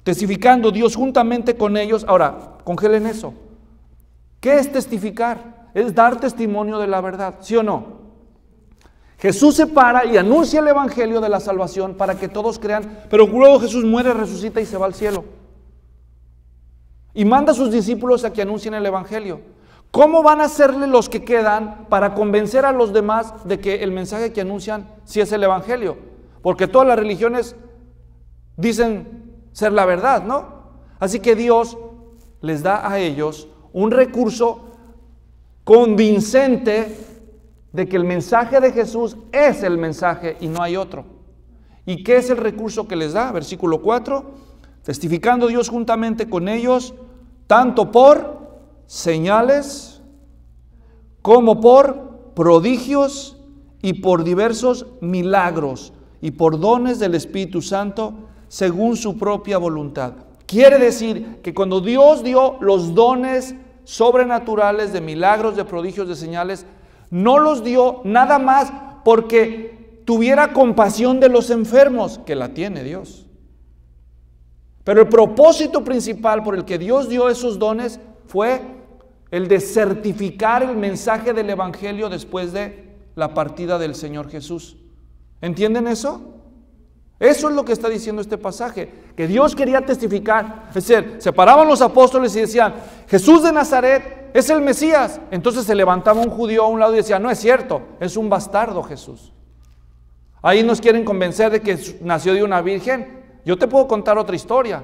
Testificando Dios juntamente con ellos. Ahora, congelen eso. ¿Qué es testificar? Es dar testimonio de la verdad, ¿sí o no? Jesús se para y anuncia el Evangelio de la salvación para que todos crean, pero luego Jesús muere, resucita y se va al cielo. Y manda a sus discípulos a que anuncien el Evangelio. ¿Cómo van a hacerle los que quedan para convencer a los demás de que el mensaje que anuncian sí es el Evangelio? Porque todas las religiones dicen ser la verdad, ¿no? Así que Dios les da a ellos un recurso convincente de que el mensaje de Jesús es el mensaje y no hay otro. ¿Y qué es el recurso que les da? Versículo 4, testificando Dios juntamente con ellos, tanto por señales como por prodigios y por diversos milagros y por dones del Espíritu Santo según su propia voluntad. Quiere decir que cuando Dios dio los dones sobrenaturales de milagros, de prodigios, de señales, no los dio nada más porque tuviera compasión de los enfermos, que la tiene Dios. Pero el propósito principal por el que Dios dio esos dones fue el de certificar el mensaje del Evangelio después de la partida del Señor Jesús. ¿Entienden eso? Eso es lo que está diciendo este pasaje, que Dios quería testificar. Es decir, se paraban los apóstoles y decían, Jesús de Nazaret es el Mesías. Entonces se levantaba un judío a un lado y decía, no es cierto, es un bastardo Jesús. Ahí nos quieren convencer de que nació de una virgen. Yo te puedo contar otra historia.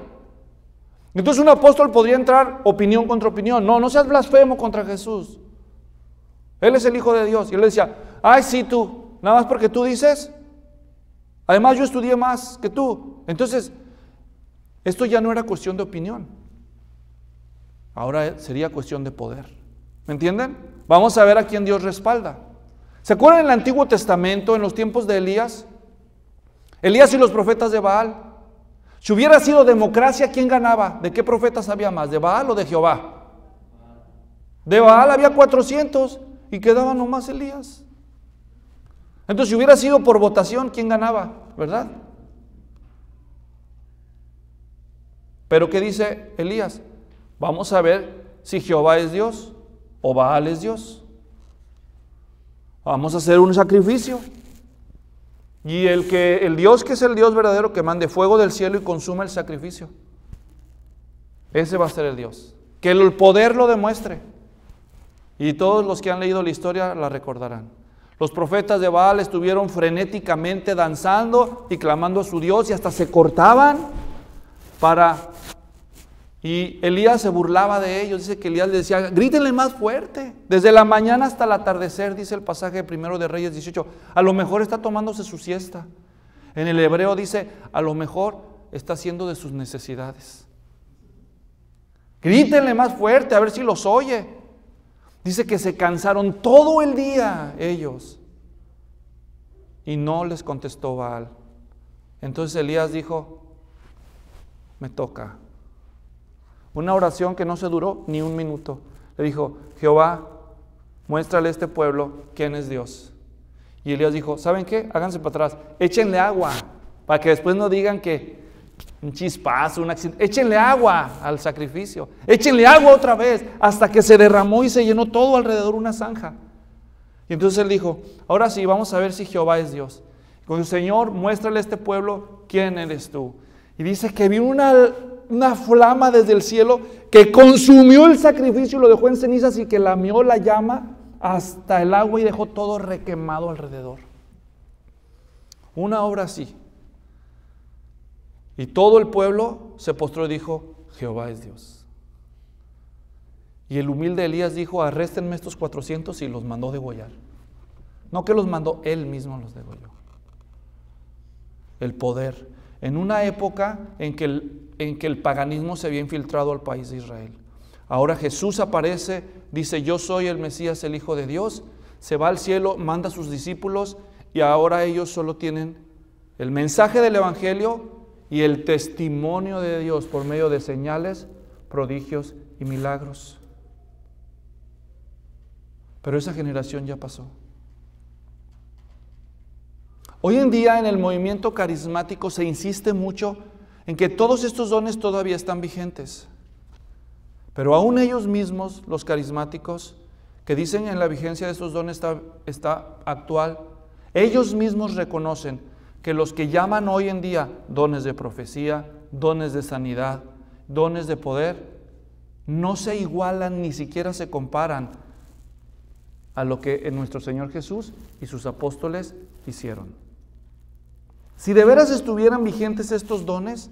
Entonces un apóstol podría entrar opinión contra opinión. No, no seas blasfemo contra Jesús. Él es el Hijo de Dios. Y él le decía, ay sí tú, nada más porque tú dices. Además yo estudié más que tú. Entonces, esto ya no era cuestión de opinión. Ahora sería cuestión de poder. ¿Me entienden? Vamos a ver a quién Dios respalda. ¿Se acuerdan en el Antiguo Testamento, en los tiempos de Elías? Elías y los profetas de Baal. Si hubiera sido democracia, ¿quién ganaba? ¿De qué profetas había más? ¿De Baal o de Jehová? De Baal había 400 y quedaba nomás Elías. Entonces, si hubiera sido por votación, ¿quién ganaba? ¿Verdad? Pero ¿qué dice Elías? Vamos a ver si Jehová es Dios o Baal es Dios. Vamos a hacer un sacrificio. Y el Dios que es el Dios verdadero, que mande fuego del cielo y consuma el sacrificio. Ese va a ser el Dios. Que el poder lo demuestre. Y todos los que han leído la historia la recordarán. Los profetas de Baal estuvieron frenéticamente danzando y clamando a su Dios y hasta se cortaban y Elías se burlaba de ellos. Dice que Elías les decía, grítenle más fuerte. Desde la mañana hasta el atardecer, dice el pasaje de Primero de Reyes 18. A lo mejor está tomándose su siesta. En el hebreo dice, a lo mejor está haciendo de sus necesidades. Grítenle más fuerte, a ver si los oye. Dice que se cansaron todo el día ellos. Y no les contestó Baal. Entonces Elías dijo, me toca. Una oración que no se duró ni un minuto. Le dijo, Jehová, muéstrale a este pueblo quién es Dios. Y Elías dijo, ¿saben qué? Háganse para atrás, échenle agua, para que después no digan que un chispazo, un accidente. Échenle agua al sacrificio, échenle agua otra vez, hasta que se derramó y se llenó todo alrededor una zanja. Y entonces él dijo, ahora sí, vamos a ver si Jehová es Dios. Con el Señor, muéstrale a este pueblo quién eres tú. Y dice que vino una flama desde el cielo que consumió el sacrificio y lo dejó en cenizas y que lamió la llama hasta el agua y dejó todo requemado alrededor. Una obra así. Y todo el pueblo se postró y dijo, Jehová es Dios. Y el humilde Elías dijo, arréstenme estos 400 y los mandó degollar. No que los mandó, él mismo los degolló. El poder. En una época en que el paganismo se había infiltrado al país de Israel. Ahora Jesús aparece, dice, yo soy el Mesías, el Hijo de Dios, se va al cielo, manda a sus discípulos y ahora ellos solo tienen el mensaje del Evangelio y el testimonio de Dios por medio de señales, prodigios y milagros. Pero esa generación ya pasó. Hoy en día en el movimiento carismático se insiste mucho en que todos estos dones todavía están vigentes. Pero aún ellos mismos, los carismáticos, que dicen en la vigencia de estos dones está actual, ellos mismos reconocen que los que llaman hoy en día dones de profecía, dones de sanidad, dones de poder, no se igualan ni siquiera se comparan a lo que nuestro Señor Jesús y sus apóstoles hicieron. Si de veras estuvieran vigentes estos dones,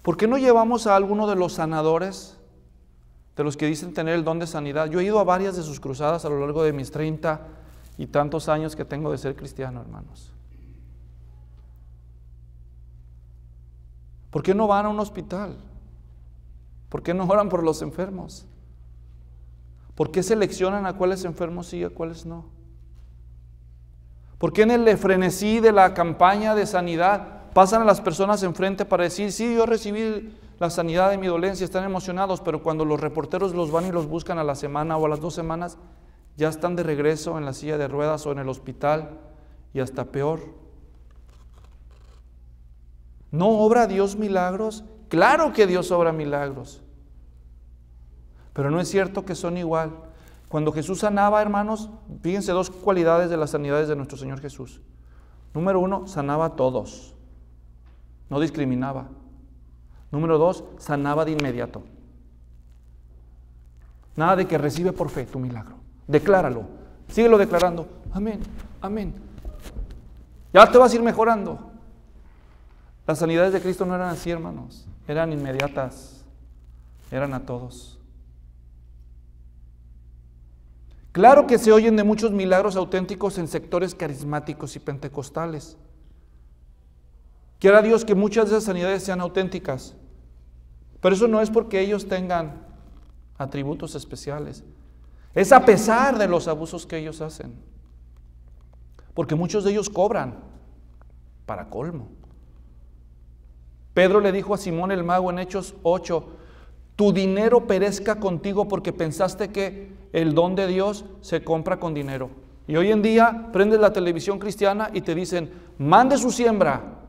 ¿por qué no llevamos a alguno de los sanadores, de los que dicen tener el don de sanidad? Yo he ido a varias de sus cruzadas a lo largo de mis 30 y tantos años que tengo de ser cristiano, hermanos. ¿Por qué no van a un hospital? ¿Por qué no oran por los enfermos? ¿Por qué seleccionan a cuáles enfermos sí y a cuáles no? ¿Por qué en el frenesí de la campaña de sanidad pasan a las personas enfrente para decir, sí, yo recibí la sanidad de mi dolencia, están emocionados, pero cuando los reporteros los van y los buscan a la semana o a las 2 semanas, ya están de regreso en la silla de ruedas o en el hospital y hasta peor? ¿No obra Dios milagros? Claro que Dios obra milagros, pero no es cierto que son igual. Cuando Jesús sanaba, hermanos, fíjense 2 cualidades de las sanidades de nuestro Señor Jesús. Número 1, sanaba a todos, no discriminaba. Número 2, sanaba de inmediato. Nada de que recibe por fe tu milagro. Decláralo, síguelo declarando. Amén, amén. Ya te vas a ir mejorando. Las sanidades de Cristo no eran así, hermanos, eran inmediatas, eran a todos. Claro que se oyen de muchos milagros auténticos en sectores carismáticos y pentecostales. Quiera Dios que muchas de esas sanidades sean auténticas, pero eso no es porque ellos tengan atributos especiales. Es a pesar de los abusos que ellos hacen. Porque muchos de ellos cobran, para colmo. Pedro le dijo a Simón el mago en Hechos 8, tu dinero perezca contigo porque pensaste que el don de Dios se compra con dinero. Y hoy en día prendes la televisión cristiana y te dicen, mande su siembra,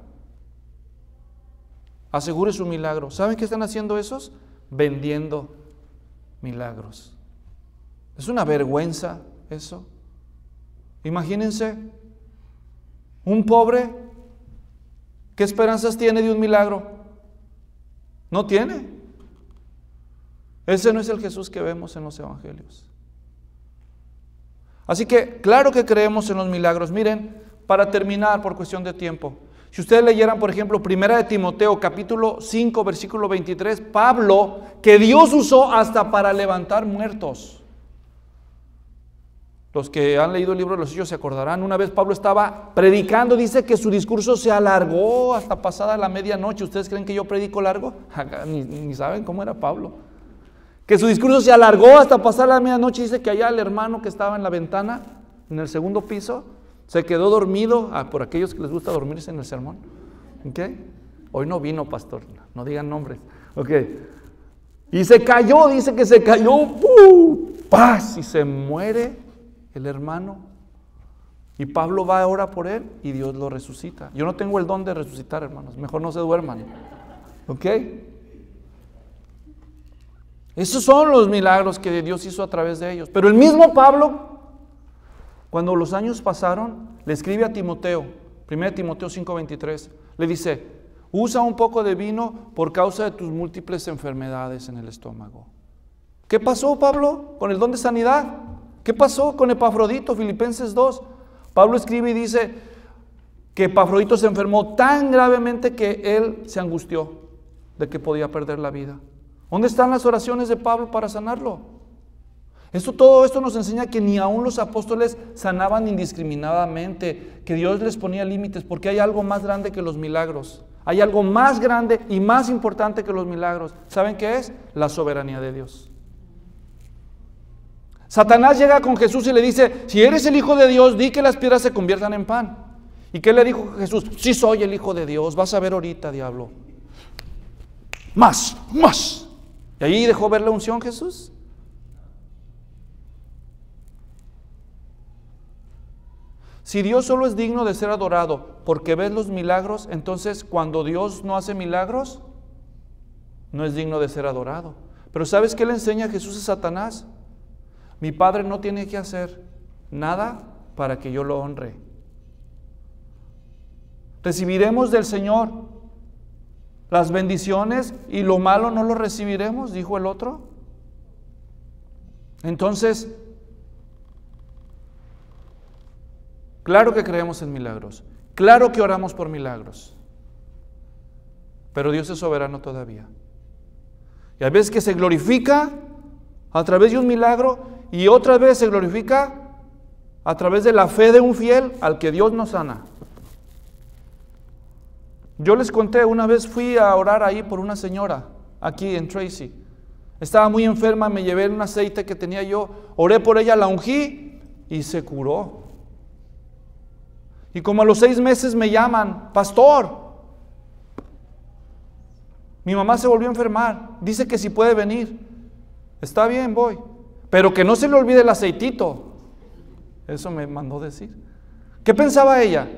asegure su milagro. ¿Saben qué están haciendo esos? Vendiendo milagros. Es una vergüenza eso. Imagínense, un pobre, ¿qué esperanzas tiene de un milagro? No tiene. Ese no es el Jesús que vemos en los evangelios. Así que, claro que creemos en los milagros. Miren, para terminar por cuestión de tiempo, si ustedes leyeran, por ejemplo, 1 de Timoteo, capítulo 5, versículo 23, Pablo, que Dios usó hasta para levantar muertos. Los que han leído el libro de los Hechos se acordarán, una vez Pablo estaba predicando, dice que su discurso se alargó hasta pasada la medianoche. ¿Ustedes creen que yo predico largo? Ni saben cómo era Pablo. Que su discurso se alargó hasta pasar la medianoche. Dice que allá el hermano que estaba en la ventana, en el segundo piso, se quedó dormido, por aquellos que les gusta dormirse en el sermón. ¿Okay? Hoy no vino, pastor, no digan nombres. Okay. Y se cayó, dice que se cayó, ¡paz! Y se muere el hermano. Y Pablo va ahora por él y Dios lo resucita. Yo no tengo el don de resucitar, hermanos, mejor no se duerman. ¿Ok? Esos son los milagros que Dios hizo a través de ellos. Pero el mismo Pablo, cuando los años pasaron, le escribe a Timoteo, 1 Timoteo 5:23, le dice, usa un poco de vino por causa de tus múltiples enfermedades en el estómago. ¿Qué pasó, Pablo, con el don de sanidad? ¿Qué pasó con Epafrodito? Filipenses 2. Pablo escribe y dice que Epafrodito se enfermó tan gravemente que él se angustió de que podía perder la vida. ¿Dónde están las oraciones de Pablo para sanarlo? Todo esto nos enseña que ni aún los apóstoles sanaban indiscriminadamente, que Dios les ponía límites, porque hay algo más grande que los milagros. Hay algo más grande y más importante que los milagros. ¿Saben qué es? La soberanía de Dios. Satanás llega con Jesús y le dice, si eres el Hijo de Dios, di que las piedras se conviertan en pan. ¿Y qué le dijo Jesús? Sí soy el Hijo de Dios, vas a ver ahorita, diablo. Más. ¿Y ahí dejó ver la unción Jesús? Si Dios solo es digno de ser adorado porque ves los milagros, entonces cuando Dios no hace milagros, no es digno de ser adorado. Pero ¿sabes qué le enseña Jesús a Satanás? Mi Padre no tiene que hacer nada para que yo lo honre. Recibiremos del Señor las bendiciones y lo malo no lo recibiremos, dijo el otro. Entonces, claro que creemos en milagros, claro que oramos por milagros, pero Dios es soberano todavía. Y hay veces que se glorifica a través de un milagro y otra vez se glorifica a través de la fe de un fiel al que Dios nos sana. Yo les conté, una vez fui a orar ahí por una señora, aquí en Tracy. Estaba muy enferma, me llevé un aceite que tenía yo, oré por ella, la ungí y se curó. Y como a los 6 meses me llaman, pastor, mi mamá se volvió a enfermar, dice que si puede venir. Está bien, voy, pero que no se le olvide el aceitito. Eso me mandó decir. ¿Qué pensaba ella?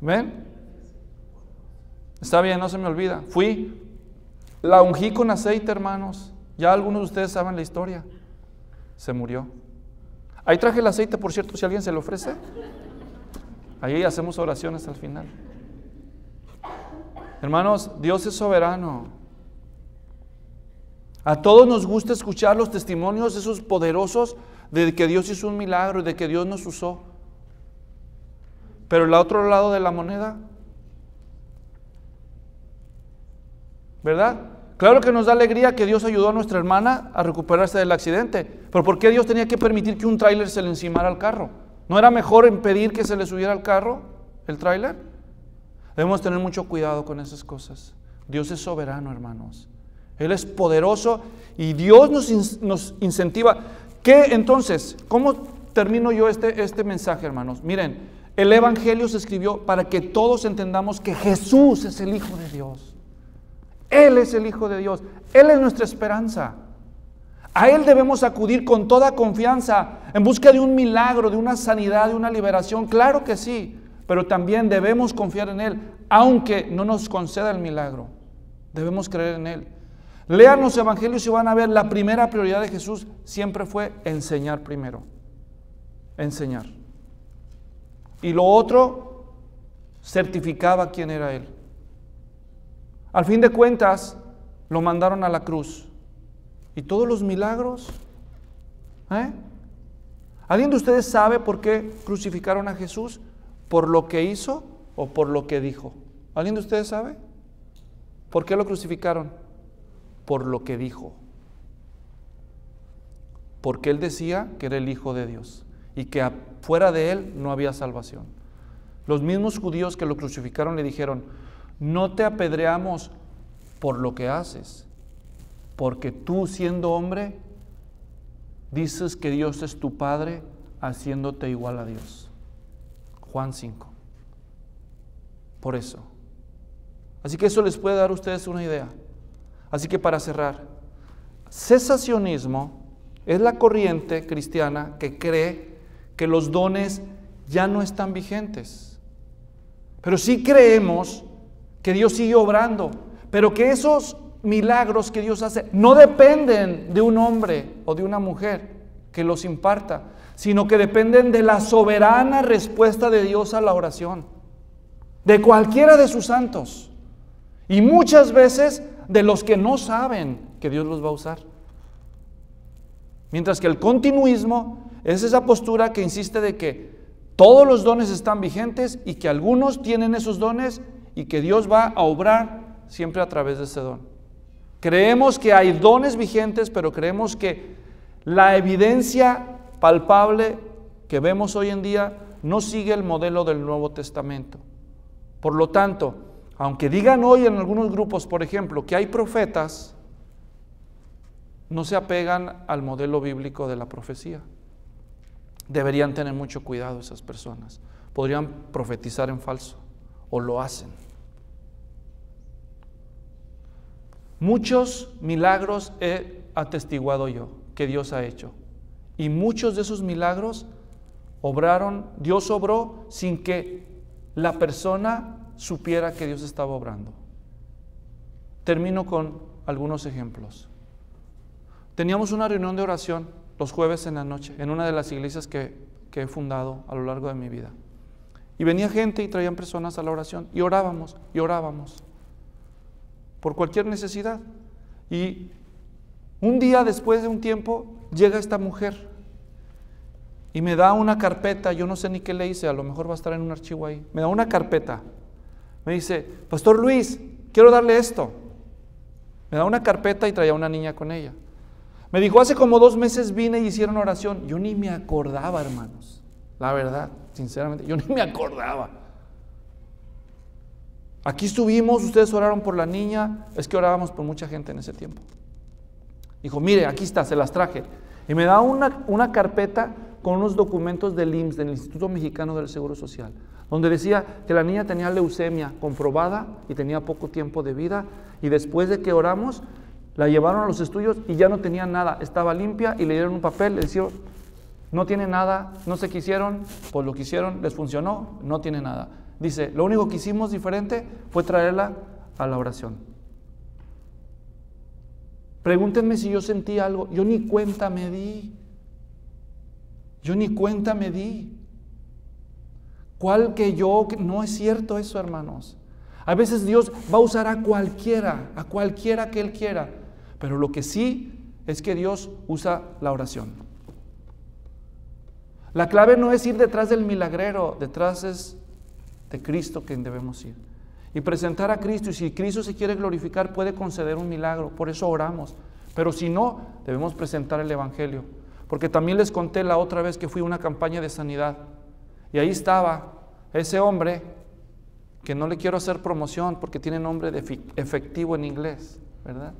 ¿Ven? Está bien, no se me olvida. Fui, la ungí con aceite, hermanos. Ya algunos de ustedes saben la historia. Se murió. Ahí traje el aceite, por cierto, si alguien se lo ofrece. Ahí hacemos oraciones al final. Hermanos, Dios es soberano. A todos nos gusta escuchar los testimonios esos poderosos de que Dios hizo un milagro y de que Dios nos usó. Pero el otro lado de la moneda, ¿verdad? Claro que nos da alegría que Dios ayudó a nuestra hermana a recuperarse del accidente, pero ¿por qué Dios tenía que permitir que un tráiler se le encimara al carro? ¿No era mejor impedir que se le subiera al carro el tráiler? Debemos tener mucho cuidado con esas cosas. Dios es soberano, hermanos. Él es poderoso y Dios nos incentiva. ¿Qué entonces? ¿Cómo termino yo este mensaje, hermanos? Miren, el Evangelio se escribió para que todos entendamos que Jesús es el Hijo de Dios. Él es el Hijo de Dios. Él es nuestra esperanza. A Él debemos acudir con toda confianza en busca de un milagro, de una sanidad, de una liberación. Claro que sí, pero también debemos confiar en Él, aunque no nos conceda el milagro. Debemos creer en Él. Lean los evangelios y van a ver, la primera prioridad de Jesús siempre fue enseñar primero. Enseñar. Y lo otro, certificaba quién era Él. Al fin de cuentas, lo mandaron a la cruz. ¿Y todos los milagros? ¿Alguien de ustedes sabe por qué crucificaron a Jesús? ¿Por lo que hizo o por lo que dijo? ¿Alguien de ustedes sabe? ¿Por qué lo crucificaron? Por lo que dijo. Porque Él decía que era el Hijo de Dios y que fuera de Él no había salvación. Los mismos judíos que lo crucificaron le dijeron: no te apedreamos por lo que haces, porque tú, siendo hombre, dices que Dios es tu Padre, haciéndote igual a Dios. Juan 5. Por eso. Así que eso les puede dar a ustedes una idea. Así que para cerrar, cesacionismo es la corriente cristiana que cree que los dones ya no están vigentes. Pero sí creemos que Dios sigue obrando, pero que esos milagros que Dios hace no dependen de un hombre o de una mujer que los imparta, sino que dependen de la soberana respuesta de Dios a la oración, de cualquiera de sus santos, y muchas veces de los que no saben que Dios los va a usar. Mientras que el continuismo es esa postura que insiste de que todos los dones están vigentes y que algunos tienen esos dones y que Dios va a obrar siempre a través de ese don. Creemos que hay dones vigentes, pero creemos que la evidencia palpable que vemos hoy en día no sigue el modelo del Nuevo Testamento. Por lo tanto, aunque digan hoy en algunos grupos, por ejemplo, que hay profetas, no se apegan al modelo bíblico de la profecía. Deberían tener mucho cuidado esas personas. Podrían profetizar en falso, o lo hacen. Muchos milagros he atestiguado yo que Dios ha hecho. Y muchos de esos milagros Dios obró sin que la persona supiera que Dios estaba obrando. Termino con algunos ejemplos. Teníamos una reunión de oración los jueves en la noche en una de las iglesias que he fundado a lo largo de mi vida. Y venía gente y traían personas a la oración y orábamos por cualquier necesidad. Y un día, después de un tiempo, llega esta mujer y me da una carpeta. Yo no sé ni qué le hice, a lo mejor va a estar en un archivo ahí. Me da una carpeta. Me dice: Pastor Luis, quiero darle esto. Me da una carpeta y traía una niña con ella. Me dijo: hace como 2 meses vine y hicieron oración. Yo ni me acordaba, hermanos. La verdad, sinceramente, yo ni me acordaba. Aquí estuvimos, ustedes oraron por la niña. Es que orábamos por mucha gente en ese tiempo. Dijo: mire, aquí está, se las traje. Y me da una carpeta con unos documentos del IMSS, del Instituto Mexicano del Seguro Social, donde decía que la niña tenía leucemia comprobada y tenía poco tiempo de vida. Y después de que oramos, la llevaron a los estudios y ya no tenía nada. Estaba limpia y le dieron un papel, le dijeron: no tiene nada, no sé qué hicieron, pues lo que hicieron les funcionó, no tiene nada. Dice: lo único que hicimos diferente fue traerla a la oración. Pregúntenme si yo sentí algo. Yo ni cuenta me di. ¿Cuál que yo? No es cierto eso, hermanos. A veces Dios va a usar a cualquiera que Él quiera. Pero lo que sí es que Dios usa la oración. La clave no es ir detrás del milagrero, detrás es de Cristo quien debemos ir. Y presentar a Cristo, y si Cristo se quiere glorificar, puede conceder un milagro, por eso oramos. Pero si no, debemos presentar el Evangelio. Porque también les conté la otra vez que fui a una campaña de sanidad, y ahí estaba ese hombre, que no le quiero hacer promoción porque tiene nombre de efectivo en inglés, ¿verdad?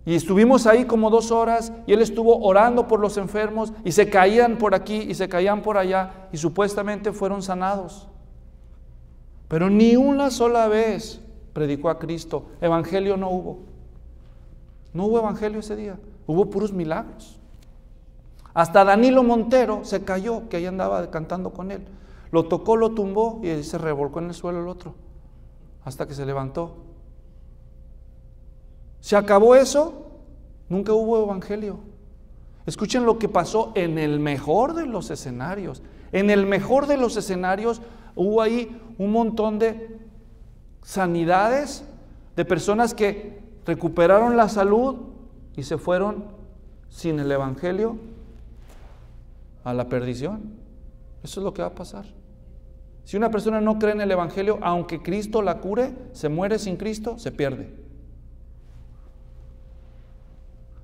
Y estuvimos ahí como 2 horas y él estuvo orando por los enfermos y se caían por aquí y se caían por allá y supuestamente fueron sanados. Pero ni una sola vez predicó a Cristo. Evangelio no hubo. No hubo evangelio ese día. Hubo puros milagros. Hasta Danilo Montero se cayó, que ahí andaba cantando con él. Lo tocó, lo tumbó y se revolcó en el suelo el otro, hasta que se levantó. ¿Se acabó eso? Nunca hubo evangelio. Escuchen lo que pasó en el mejor de los escenarios. En el mejor de los escenarios hubo ahí un montón de sanidades de personas que recuperaron la salud y se fueron sin el evangelio a la perdición. Eso es lo que va a pasar. Si una persona no cree en el evangelio, aunque Cristo la cure, se muere sin Cristo, se pierde.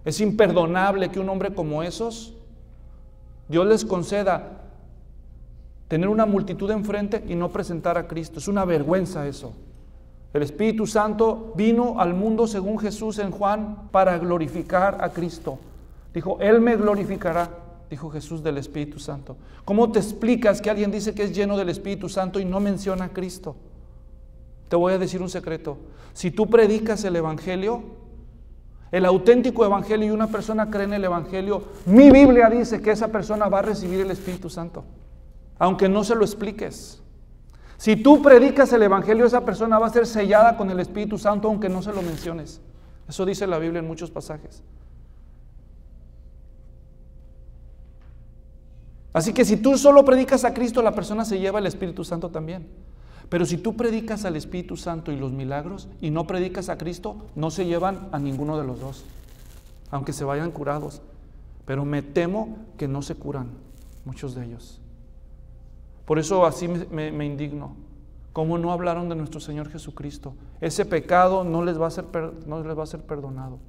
Es imperdonable que un hombre como esos, Dios les conceda tener una multitud enfrente y no presentar a Cristo. Es una vergüenza eso. El Espíritu Santo vino al mundo según Jesús en Juan para glorificar a Cristo. Dijo, Él me glorificará, dijo Jesús del Espíritu Santo. ¿Cómo te explicas que alguien dice que es lleno del Espíritu Santo y no menciona a Cristo? Te voy a decir un secreto. Si tú predicas el Evangelio, el auténtico Evangelio, y una persona cree en el Evangelio, mi Biblia dice que esa persona va a recibir el Espíritu Santo, aunque no se lo expliques. Si tú predicas el Evangelio, esa persona va a ser sellada con el Espíritu Santo, aunque no se lo menciones. Eso dice la Biblia en muchos pasajes. Así que si tú solo predicas a Cristo, la persona se lleva el Espíritu Santo también. Pero si tú predicas al Espíritu Santo y los milagros y no predicas a Cristo, no se llevan a ninguno de los dos, aunque se vayan curados. Pero me temo que no se curan muchos de ellos. Por eso así me indigno. ¿Cómo no hablaron de nuestro Señor Jesucristo? Ese pecado no les va a ser perdonado.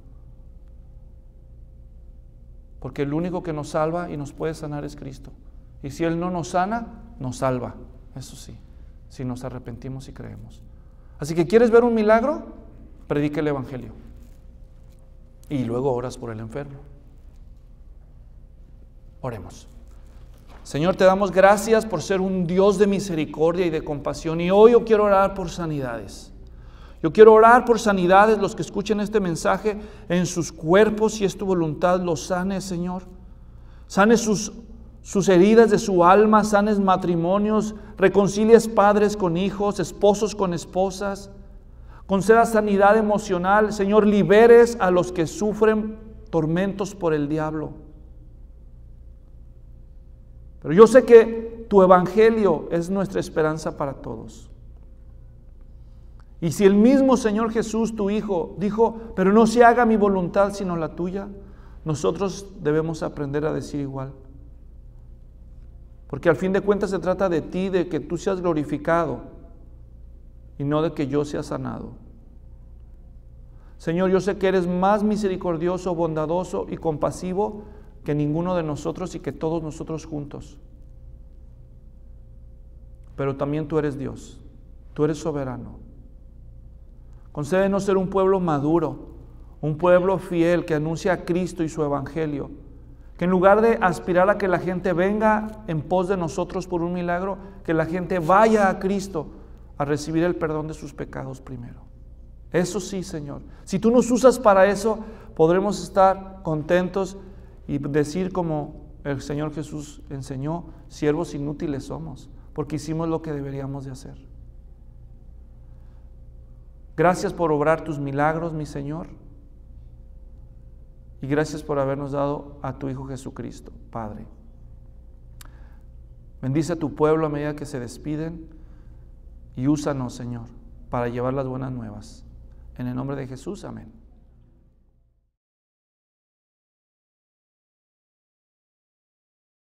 Porque el único que nos salva y nos puede sanar es Cristo. Y si Él no nos sana, nos salva. Eso sí, si nos arrepentimos y creemos. Así que ¿quieres ver un milagro? Predica el Evangelio. Y luego oras por el enfermo. Oremos. Señor, te damos gracias por ser un Dios de misericordia y de compasión. Y hoy yo quiero orar por sanidades. Yo quiero orar por sanidades, los que escuchen este mensaje, en sus cuerpos, si es tu voluntad, los sanes, Señor. Sanes sus heridas de su alma, sanes matrimonios, reconcilies padres con hijos, esposos con esposas. Conceda sanidad emocional, Señor, liberes a los que sufren tormentos por el diablo. Pero yo sé que tu evangelio es nuestra esperanza para todos. Y si el mismo Señor Jesús, tu Hijo, dijo, pero no se haga mi voluntad sino la tuya, nosotros debemos aprender a decir igual. Porque al fin de cuentas se trata de ti, de que tú seas glorificado y no de que yo sea sanado. Señor, yo sé que eres más misericordioso, bondadoso y compasivo que ninguno de nosotros y que todos nosotros juntos. Pero también tú eres Dios, tú eres soberano. Concédenos ser un pueblo maduro, un pueblo fiel que anuncia a Cristo y su evangelio, que en lugar de aspirar a que la gente venga en pos de nosotros por un milagro, que la gente vaya a Cristo a recibir el perdón de sus pecados primero. Eso sí, Señor. Si tú nos usas para eso, podremos estar contentos y decir como el Señor Jesús enseñó, siervos inútiles somos, porque hicimos lo que deberíamos de hacer. Gracias por obrar tus milagros, mi Señor. Y gracias por habernos dado a tu Hijo Jesucristo, Padre. Bendice a tu pueblo a medida que se despiden y úsanos, Señor, para llevar las buenas nuevas. En el nombre de Jesús, amén.